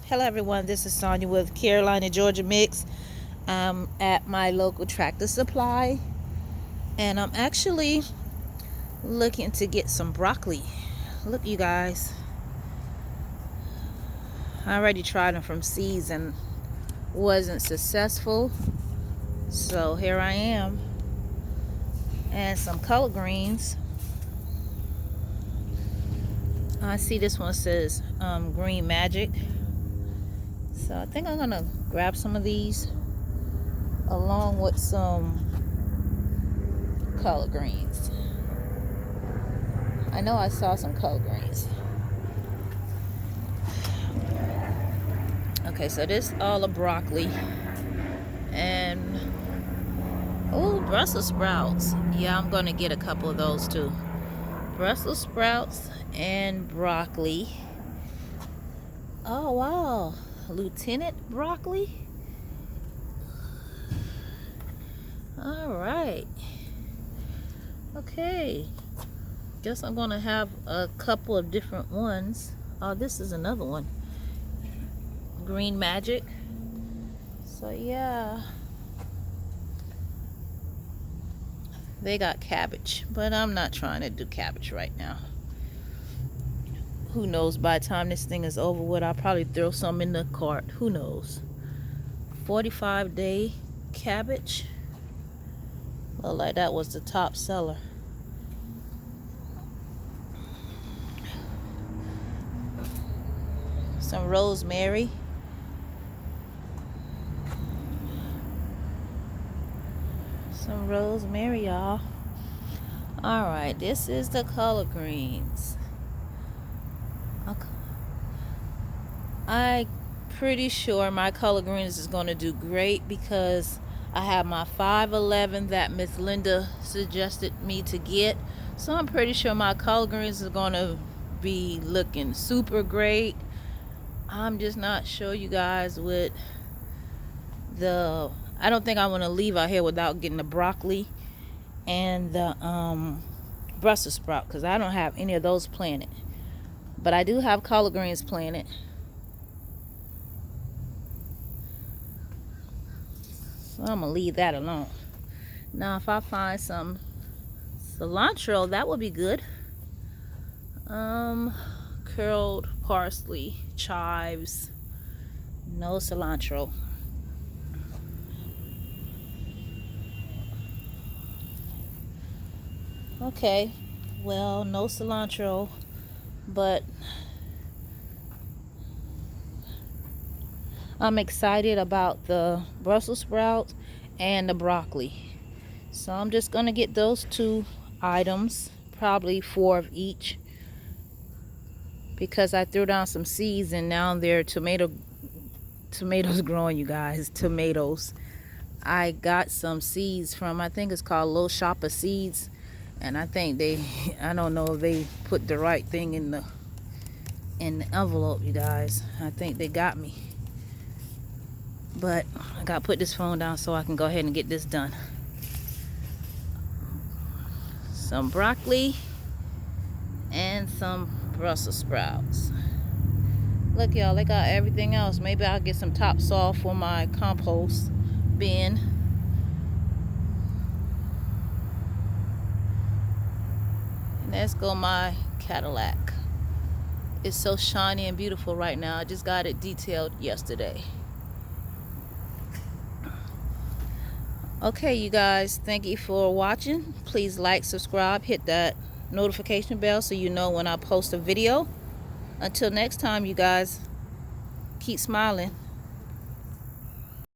Hello everyone, this is Sonia with Carolina, Georgia Mix. I'm at my local Tractor Supply and I'm actually looking to get some broccoli. Look you guys, I already tried them from seeds and wasn't successful, so here I am. And some color greens. I see this one says Green Magic. So I think I'm gonna grab some of these along with some color greens. I know I saw some color greens. Okay, so this all of broccoli and Brussels sprouts. Yeah, I'm gonna get a couple of those too. Brussels sprouts and broccoli. Oh wow, Lieutenant broccoli. All right. Okay. Guess I'm gonna have a couple of different ones. Oh, this is another one. Green Magic. So yeah. They got cabbage, but I'm not trying to do cabbage right now. Who knows, by the time this thing is over with, I'll probably throw some in the cart. Who knows? 45-day cabbage. Look like that was the top seller. Some rosemary. Some rosemary, y'all. Alright, this is the color greens. I'm pretty sure my color greens is going to do great because I have my 511 that Miss Linda suggested me to get. So I'm pretty sure my color greens is going to be looking super great. I'm just not sure, you guys, with the... I don't think I want to leave out here without getting the broccoli and the Brussels sprout because I don't have any of those planted. But I do have collard greens planted. So I'm going to leave that alone. Now if I find some cilantro, that would be good. Curled parsley, chives, no cilantro. Okay, well, no cilantro, but I'm excited about the Brussels sprouts and the broccoli. So I'm just gonna get those two items, probably 4 of each, because I threw down some seeds and now they're tomatoes growing, you guys. Tomatoes. I got some seeds from, I think it's called Little Shopper Seeds. And I think I don't know if they put the right thing in the envelope, you guys. I think they got me. But I gotta put this phone down so I can go ahead and get this done. Some broccoli and some Brussels sprouts. Look, y'all, they got everything else. Maybe I'll get some topsoil for my compost bin. Let's go my Cadillac. It's so shiny and beautiful right now. I just got it detailed yesterday. Okay, you guys, thank you for watching. Please like, subscribe, hit that notification bell so you know when I post a video. Until next time, you guys, keep smiling.